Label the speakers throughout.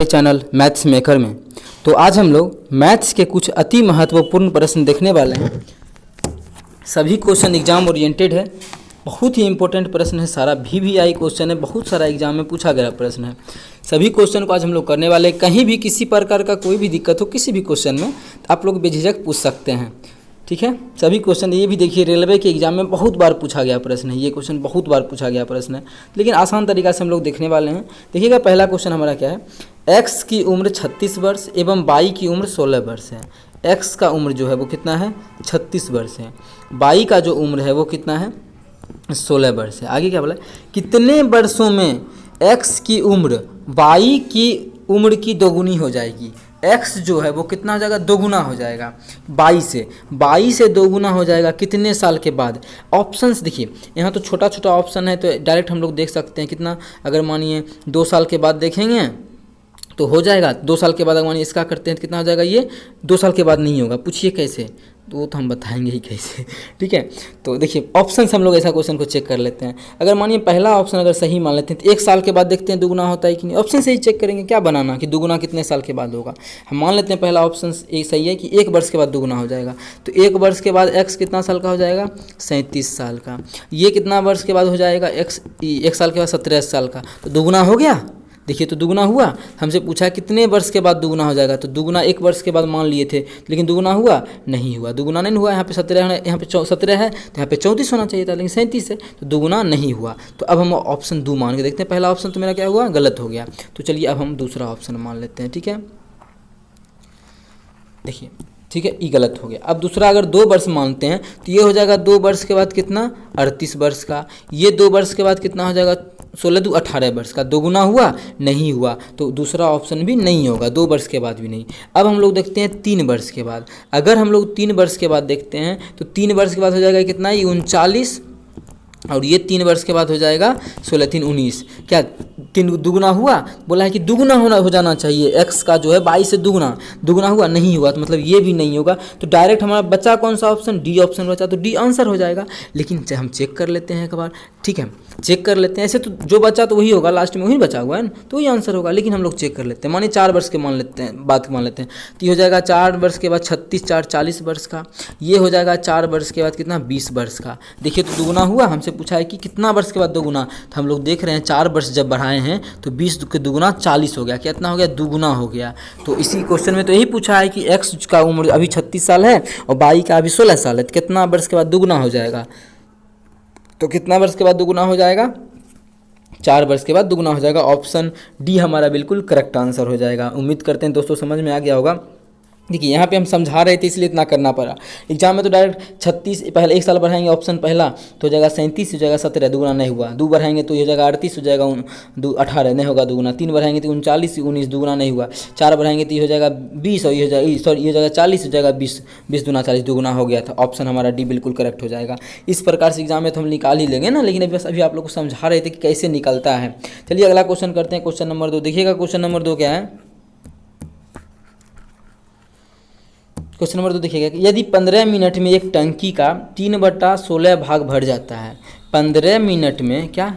Speaker 1: Channel maths maker में। तो आज हम लोग मैथ्स के कुछ अति महत्वपूर्ण प्रश्न देखने वाले हैं। सभी क्वेश्चन एग्जाम ओरिएंटेड है, बहुत ही इंपॉर्टेंट प्रश्न है, सारा VVI क्वेश्चन है, बहुत सारा एग्जाम में पूछा गया प्रश्न है। सभी क्वेश्चन को आज हम लोग करने वाले हैं। कहीं भी किसी प्रकार का कोई भी दिक्कत हो किसी भी क्वेश्चन में तो आप लोग बेझिझक पूछ सकते हैं, ठीक है। सभी क्वेश्चन ये भी देखिए, रेलवे के एग्जाम में बहुत बार पूछा गया प्रश्न है, ये क्वेश्चन बहुत बार पूछा गया प्रश्न है, लेकिन आसान तरीका से हम लोग देखने वाले हैं। देखिएगा पहला क्वेश्चन हमारा क्या है, x की उम्र 36 वर्ष एवं y की उम्र 16 वर्ष है। x का उम्र जो है वो कितना है, 36 वर्ष है। y का जो उम्र है वो कितना है, 16 वर्ष है। आगे क्या बोला, कितने वर्षों में x की उम्र y की उम्र की दोगुनी हो जाएगी। x जो है वो कितना हो जाएगा, दोगुना हो जाएगा y से दोगुना हो जाएगा कितने साल के बाद। ऑप्शंस देखिए, यहाँ तो छोटा छोटा ऑप्शन है तो डायरेक्ट हम लोग देख सकते हैं कितना। अगर मानिए 2 साल के बाद देखेंगे तो हो जाएगा, 2 साल के बाद अगर मानिए इसका करते हैं तो कितना हो जाएगा, ये 2 साल के बाद नहीं होगा। पूछिए कैसे, तो वो तो हम बताएंगे ही कैसे, ठीक है। तो देखिए ऑप्शन हम लोग ऐसा क्वेश्चन को चेक कर लेते हैं। अगर मानिए पहला ऑप्शन अगर सही मान लेते हैं तो 1 साल के बाद देखते हैं दुगुना होता है कि नहीं। ऑप्शन से ही चेक करेंगे, क्या बनाना कि दुगुना कितने साल के बाद होगा। हम मान लेते हैं पहला ऑप्शन सही है कि 1 वर्ष के बाद दुगुना हो जाएगा। तो 1 वर्ष के बाद x कितना साल का हो जाएगा, 37 साल का। ये कितना वर्ष के बाद हो जाएगा, x 1 साल के बाद 17 साल का। तो दुगुना हो गया, देखिए तो दुगुना हुआ। हमसे पूछा कितने वर्ष के बाद दुगुना हो जाएगा, तो दुगुना 1 वर्ष के बाद मान लिए थे, लेकिन दुगुना हुआ नहीं हुआ, दुगुना नहीं हुआ। यहाँ पे 17 है, यहाँ पे 17 है तो यहाँ पे 34 होना चाहिए था, लेकिन 37 है तो दुगुना नहीं हुआ। तो अब हम ऑप्शन 2 मान के देखते हैं। पहला ऑप्शन तो मेरा क्या हुआ, गलत हो गया। तो चलिए अब हम दूसरा ऑप्शन मान लेते हैं, ठीक है। देखिए ठीक है, ये गलत हो गया। अब दूसरा अगर 2 वर्ष मानते हैं तो ये हो जाएगा 2 वर्ष के बाद कितना, 38 वर्ष का। ये 2 वर्ष के बाद कितना हो जाएगा, 16 दूनी 18 वर्ष का। दोगुना हुआ नहीं हुआ, तो दूसरा ऑप्शन भी नहीं होगा, 2 वर्ष के बाद भी नहीं। अब हम लोग देखते हैं 3 वर्ष के बाद। अगर हम लोग 3 वर्ष के बाद देखते हैं तो 3 वर्ष के बाद हो जाएगा कितना, ये 39, और ये 3 वर्ष के बाद हो जाएगा 16 3 19। क्या 3 दुगुना हुआ, बोला है कि दुगुना हो जाना चाहिए। x का जो है 22 से दुगुना हुआ नहीं हुआ, तो मतलब ये भी नहीं होगा। तो डायरेक्ट हमारा बचा कौन सा ऑप्शन, डी ऑप्शन बचा, तो डी आंसर हो जाएगा। लेकिन हम चेक कर लेते हैं एक बार, ठीक है, चेक कर लेते हैं। ऐसे तो जो बचा तो वही होगा, लास्ट में वही बचा हुआ है ना, तो वही आंसर होगा। लेकिन हम लोग चेक कर लेते हैं, मानिए 4 वर्ष के मान लेते हैं, बात मान लेते हैं। तो ये हो जाएगा 4 वर्ष के बाद 36 4 40 वर्ष का। ये हो जाएगा 4 वर्ष के बाद कितना, 20 वर्ष का। देखिए तो दुगुना हुआ। हमसे पूछा है कि कितना वर्ष के बाद दुगुना, तो हम लोग देख रहे हैं 4 वर्ष जब बढ़ाए हैं तो 20 के दुगुना 40 हो गया। कितना हो गया, दुगुना हो गया। तो इसी क्वेश्चन में तो यही पूछा है कि x का उम्र अभी 36 साल है और y का अभी 16 साल है, तो कितना वर्ष के बाद दुगुना हो जाएगा। तो कितना वर्ष के बाद दुगुना हो जाएगा, 4 वर्ष के बाद दुगुना हो जाएगा। ऑप्शन डी हमारा बिल्कुल करेक्ट आंसर हो जाएगा। उम्मीद करते हैं दोस्तों समझ में आ गया होगा। देखिए यहाँ पे हम समझा रहे थे इसलिए इतना करना पड़ा। एग्जाम में तो डायरेक्ट 36 पहले 1 साल बढ़ाएंगे, ऑप्शन पहला तो हो जाएगा 37 हो जाएगा 17, दुगुना नहीं हुआ। 2 बढ़ाएंगे तो ये हो जाएगा 38 हो जाएगा 18 नहीं होगा दुगुना। 3 बढ़ाएंगे तो 39 19 दुगुना नहीं हुआ। 4 बढ़ाएंगे तो ये हो जाएगा 20 और ये हो जाएगा, सॉरी ये हो जाएगा 40 हो जाएगा 20 20 दूना 40 दुगुना हो गया था। ऑप्शन हमारा डी बिल्कुल करेक्ट हो जाएगा। इस प्रकार से एग्जाम में तो हम निकाल ही लेंगे ना, लेकिन बस अभी आप लोग को समझा रहे थे कि कैसे निकलता है। चलिए अगला क्वेश्चन करते हैं, क्वेश्चन नंबर 2। देखिएगा क्वेश्चन नंबर 2 क्या है। क्वेश्चन नंबर 2 देखिएगा कि यदि 15 मिनट में एक टंकी का 3/16 भाग भर जाता है। 15 मिनट में क्या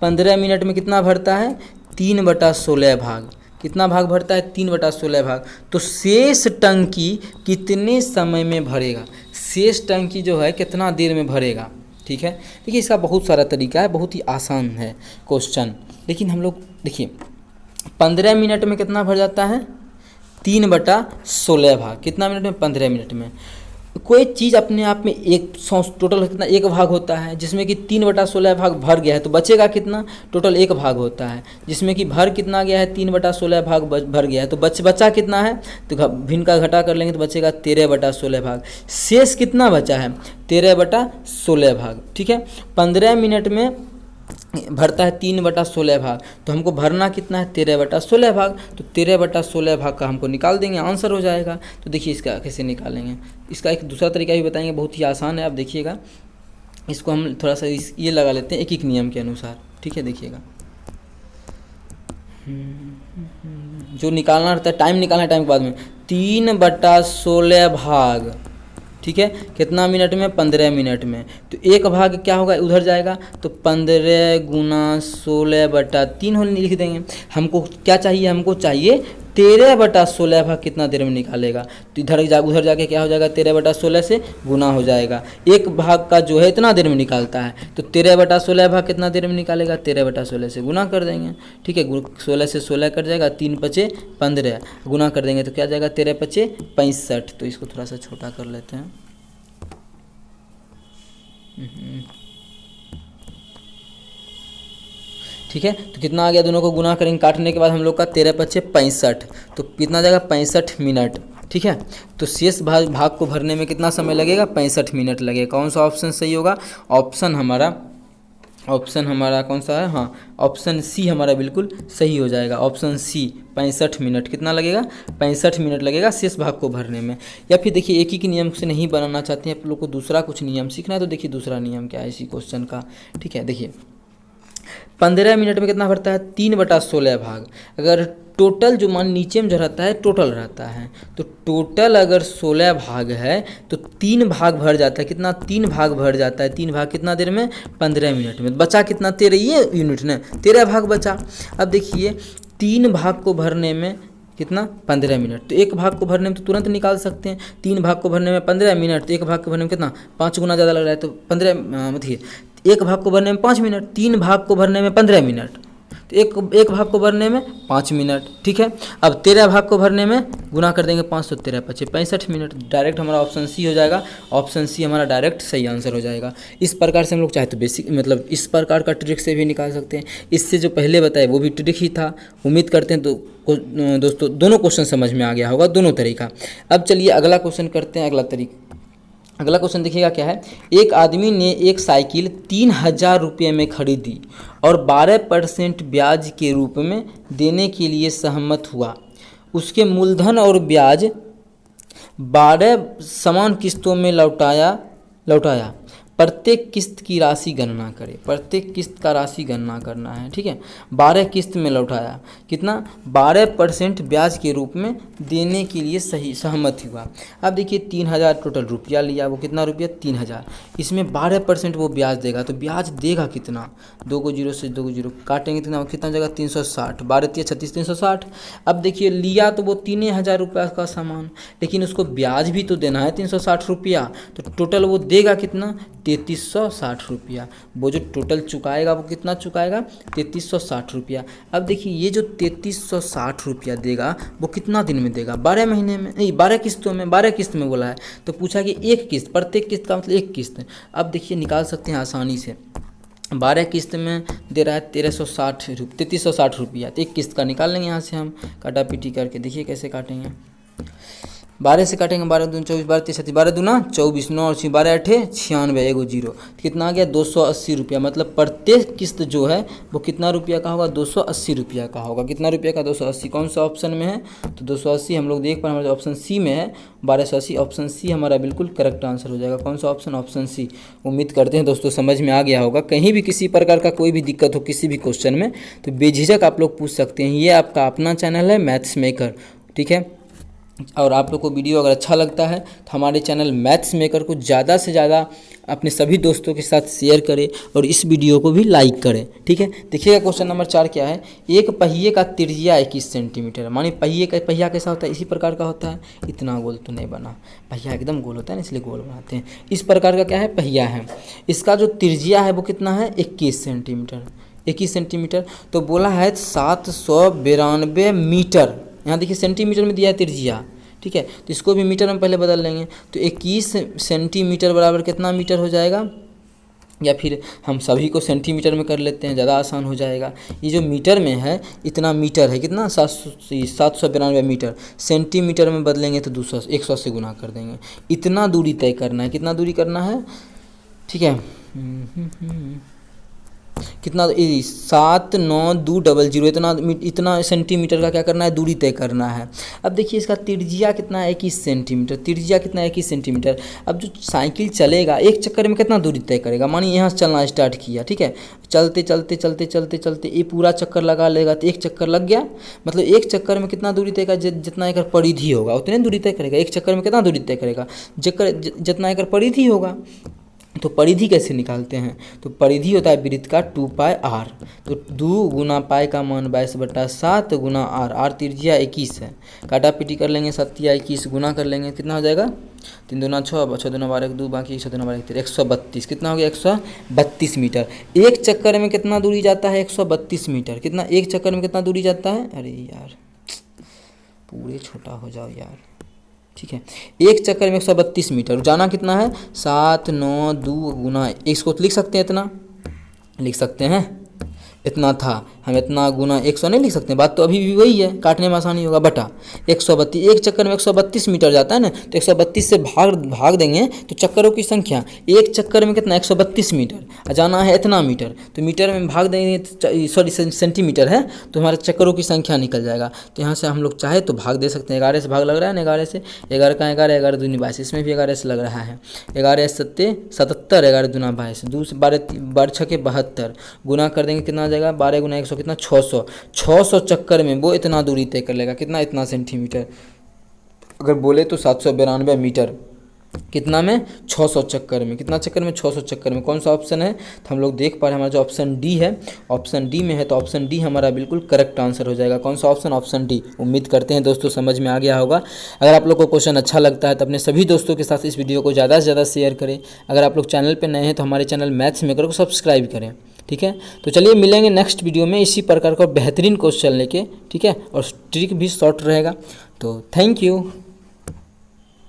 Speaker 1: 15 मिनट में कितना भरता है, 3/16 भाग। कितना भाग भरता है, 3/16 भाग। तो शेष टंकी कितने समय में भरेगा। शेष टंकी जो है कितना देर में भरेगा, ठीक है। देखिए इसका बहुत सारा तरीका है, बहुत ही आसान है क्वेश्चन। लेकिन हम लोग देखिए 15 मिनट में कितना भर जाता है, 3/16 भाग। कितना मिनट में, 15 मिनट में। कोई चीज़ अपने आप में एक टोटल कितना, 1 भाग होता है, जिसमें कि 3/16 भाग भर गया है तो बचेगा कितना, टोटल 1 भाग होता है, जिसमें कि भर कितना गया है, 3/16 भाग भर गया है। तो बचा कितना है, तो भिन्न का घटा कर लेंगे तो बचेगा 13/16 भाग। शेष कितना बचा है, 13/16 भाग, ठीक है। 15 मिनट में भरता है 3/16 भाग, तो हमको भरना कितना है, 13/16 भाग। तो 13/16 भाग का हमको निकाल देंगे, आंसर हो जाएगा। तो देखिए इसका कैसे निकालेंगे, इसका एक दूसरा तरीका भी बताएंगे, बहुत ही आसान है। आप देखिएगा इसको हम थोड़ा सा ये लगा लेते हैं एक एक नियम के अनुसार, ठीक है। देखिएगा जो निकालना रहता है, टाइम निकालना है, टाइम के बाद में 3/16 भाग, ठीक है, कितना मिनट में, 15 मिनट में। तो एक भाग क्या होगा, उधर जाएगा, तो 15 गुना 16/3 होने लिख देंगे। हमको क्या चाहिए, हमको चाहिए 13/16 भाग कितना देर में निकालेगा। तो उधर जाके क्या हो जाएगा, 13/16 से गुना हो जाएगा। एक भाग का जो है इतना देर में निकालता है, तो 13/16 भाग कितना देर में निकालेगा, 13/16 से गुना कर देंगे। ठीक है, 16 से 16 कट जाएगा, 3 पचे 15 गुना कर देंगे तो क्या जाएगा, 13 पचे 65। तो इसको थोड़ा सा छोटा कर लेते हैं। ठीक है, तो कितना आ गया, दोनों को गुना करेंगे काटने के बाद हम लोग का 13 पचे 65, तो कितना जाएगा 65 मिनट। ठीक है, तो शेष भाग को भरने में कितना समय लगेगा, 65 मिनट लगेगा। कौन सा ऑप्शन सही होगा, ऑप्शन हमारा कौन सा है, हाँ ऑप्शन सी हमारा बिल्कुल सही हो जाएगा। ऑप्शन सी 65 मिनट कितना लगेगा, 65 मिनट लगेगा शेष भाग को भरने में। या फिर देखिए एक ही के नियम से नहीं बनाना चाहते हैं आप लोग को दूसरा कुछ नियम सीखना है, तो देखिए दूसरा नियम क्या है इसी क्वेश्चन का। ठीक है, देखिए 15 मिनट में कितना भरता है, 3/16 भाग। अगर टोटल जो मान नीचे में जो रहता है टोटल रहता है, तो टोटल अगर 16 भाग है तो 3 भाग भर जाता है। कितना, 3 भाग भर जाता है। 3 भाग कितना देर में, 15 मिनट में। बचा कितना, 13, ये यूनिट ने 13 भाग बचा। अब देखिए 3 भाग को भरने में कितना, 15 मिनट। तो एक भाग को भरने में तो तुरंत निकाल सकते हैं। 3 भाग को भरने में 15 मिनट, तो एक भाग को भरने में कितना, 5 गुना ज़्यादा लग रहा है, तो 15 देखिए एक भाग को भरने में 5 मिनट, 3 भाग को भरने में 15 मिनट, तो एक भाग को भरने में 5 मिनट। ठीक है, अब 13 भाग को भरने में गुना कर देंगे 5, तो 13 पचे 65 मिनट। डायरेक्ट हमारा ऑप्शन सी हो जाएगा। ऑप्शन सी हमारा डायरेक्ट सही आंसर हो जाएगा। इस प्रकार से हम लोग चाहे तो बेसिक मतलब इस प्रकार का ट्रिक से भी निकाल सकते हैं। इससे जो पहले बताए वो भी ट्रिक ही था। उम्मीद करते हैं तो दोस्तों दोनों क्वेश्चन समझ में आ गया होगा, दोनों तरीका। अब चलिए अगला क्वेश्चन करते हैं। अगला क्वेश्चन देखिएगा क्या है। एक आदमी ने एक साइकिल 3000 रुपये में खरीदी और 12% ब्याज के रूप में देने के लिए सहमत हुआ। उसके मूलधन और ब्याज 12 समान किस्तों में लौटाया। प्रत्येक किस्त की राशि गणना करें। प्रत्येक किस्त का राशि गणना करना है। ठीक है, 12 किस्त में लौटाया, कितना, 12% ब्याज के रूप में देने के लिए सहमत हुआ। अब देखिए 3000 टोटल रुपया लिया, वो कितना रुपया, 3000। इसमें 12% वो ब्याज देगा, तो ब्याज देगा कितना, 2 को 0 से 2 को 0 काटेंगे कितना जगह, 360, 12 3 36 360। अब देखिए लिया तो वो 3000 रुपया का सामान, लेकिन उसको ब्याज भी तो देना है 360 रुपया, तो टोटल वो देगा कितना, 3360 रुपया। वो जो टोटल चुकाएगा वो कितना चुकाएगा, 3360 रुपया। अब देखिए ये जो 3360 रुपया देगा वो कितना दिन में देगा, 12 महीने में, नहीं 12 किस्तों में, 12 किस्त में बोला है। तो पूछा कि एक किस्त, प्रत्येक किस्त का मतलब एक किस्त। अब देखिए निकाल सकते हैं आसानी से। 12 किस्त में दे रहा है 3360 रुपया, तो एक किस्त का निकाल लेंगे यहाँ से हम काटा पीटी करके। देखिए कैसे काटेंगे, 12 से काटेंगे, 12 दूनी 24, 12 36, 12 दूना 24, 9 और 12 अठे 96, एगो 0, कितना आ गया, 280 रुपया। मतलब प्रत्येक किस्त जो है वो कितना रुपया का होगा, 280 रुपया का होगा। कितना रुपया का, 280। कौन सा ऑप्शन में है, तो 280 हम लोग देख पा रहे हैं, हमारे ऑप्शन सी में है 1280। ऑप्शन सी हमारा बिल्कुल करेक्ट आंसर हो जाएगा। कौन सा ऑप्शन, ऑप्शन सी। उम्मीद करते हैं दोस्तों समझ में आ गया होगा। कहीं भी किसी प्रकार का कोई भी दिक्कत हो किसी भी क्वेश्चन में तो बेझिझक आप लोग पूछ सकते हैं। ये आपका अपना चैनल है मैथ्स मेकर। ठीक है, और आप लोग को वीडियो अगर अच्छा लगता है तो हमारे चैनल मैथ्स मेकर को ज़्यादा से ज़्यादा अपने सभी दोस्तों के साथ शेयर करें और इस वीडियो को भी लाइक करें। ठीक है, देखिएगा क्वेश्चन नंबर 4 क्या है। एक पहिए का त्रिज्या 21 सेंटीमीटर। मानिए पहिया कैसा होता है, इसी प्रकार का होता है। इतना गोल तो नहीं बना, पहिया एकदम गोल होता है ना, इसलिए गोल बनाते हैं। इस प्रकार का क्या है, पहिया है। इसका जो त्रिज्या है वो कितना है, 21 सेंटीमीटर। 21 सेंटीमीटर तो बोला है 792 मीटर। यहाँ देखिए सेंटीमीटर में दिया है त्रिज्या। ठीक है, तो इसको भी मीटर में पहले बदल लेंगे, तो 21 सेंटीमीटर बराबर कितना मीटर हो जाएगा, या फिर हम सभी को सेंटीमीटर में कर लेते हैं, ज़्यादा आसान हो जाएगा। ये जो मीटर में है इतना मीटर है, कितना 792 मीटर। सेंटीमीटर में बदलेंगे तो 100 से गुना कर देंगे। इतना दूरी तय करना है, कितना दूरी करना है। ठीक है, कितना 79200 इतना सेंटीमीटर का क्या करना है, दूरी तय करना है। अब देखिए इसका त्रिज्या कितना है, 21 सेंटीमीटर। त्रिज्या कितना है, 21 सेंटीमीटर। अब जो साइकिल चलेगा एक चक्कर में कितना दूरी तय करेगा, मानिए यहाँ से चलना स्टार्ट किया, ठीक है, चलते चलते चलते चलते चलते ये पूरा चक्कर लगा लेगा तो एक चक्कर लग गया, मतलब एक चक्कर में कितना दूरी तय करेगा, जितना एकर परिधि होगा उतने दूरी तय करेगा। एक चक्कर में कितना दूरी तय करेगा, जितना एकर परिधि होगा। तो परिधि कैसे निकालते हैं, तो परिधि होता है वृत्त का 2πr। तो 2 गुना पाई का मान 22/7 गुना r, r त्रिज्या 21 है, काटा पीटी कर लेंगे, 7 या 21 गुना कर लेंगे, कितना हो जाएगा, 3 दूना 6, 6 दूना 12, 2 बाकी 6 दूना 12, 132। कितना हो गया, 132 मीटर। एक चक्कर में कितना दूरी जाता है, 132 मीटर। कितना, एक चक्कर में कितना दूरी जाता है, अरे यार पूरे छोटा हो जाओ यार, ठीक है, एक चक्कर में 132 मीटर जाना कितना है, 792 गुना, इसको तो लिख सकते हैं, इतना लिख सकते हैं, इतना था, हम इतना गुना 100 नहीं लिख सकते, बात तो अभी भी वही है, काटने में आसानी होगा, बटा 132। एक चक्कर में 132 मीटर जाता है ना, तो 132 से भाग देंगे तो चक्करों की संख्या, एक चक्कर में कितना 132 मीटर, जाना है इतना मीटर, तो मीटर में भाग देंगे, सॉरी सेंटीमीटर है, तो हमारे चक्करों की संख्या निकल जाएगा। तो यहाँ से हम लोग चाहे तो भाग दे सकते हैं, 11 से भाग लग रहा है ना, 11 से, 11 का 11, 11 दूनी 22, इसमें भी 11 से लग रहा है, 11 7 77, 11 दूना 22, 2 से 12 6 72 गुना कर देंगे, कितना 12 गुना 100 कितना 600 चक्कर में वो इतना दूरी तय कर लेगा, कितना, इतना सेंटीमीटर। अगर बोले तो 792 मीटर, कितना में, 600 चक्कर में। कितना चक्कर में, 600 चक्कर में। कौन सा ऑप्शन है, तो हम लोग देख पा रहे हैं हमारा जो ऑप्शन डी है, ऑप्शन डी में है, तो ऑप्शन डी हमारा बिल्कुल करेक्ट आंसर हो जाएगा। कौन सा ऑप्शन, ऑप्शन डी। उम्मीद करते हैं दोस्तों समझ में आ गया होगा। अगर आप लोग को क्वेश्चन अच्छा लगता है तो अपने सभी दोस्तों के साथ इस वीडियो को ज़्यादा से ज़्यादा शेयर करें। अगर आप लोग चैनल पर नए हैं तो हमारे चैनल मैथ्स मेकर को सब्सक्राइब करें, ठीक है। तो चलिए मिलेंगे नेक्स्ट वीडियो में इसी प्रकार का बेहतरीन क्वेश्चन लेके, ठीक है, और ट्रिक भी शॉर्ट रहेगा। तो थैंक यू।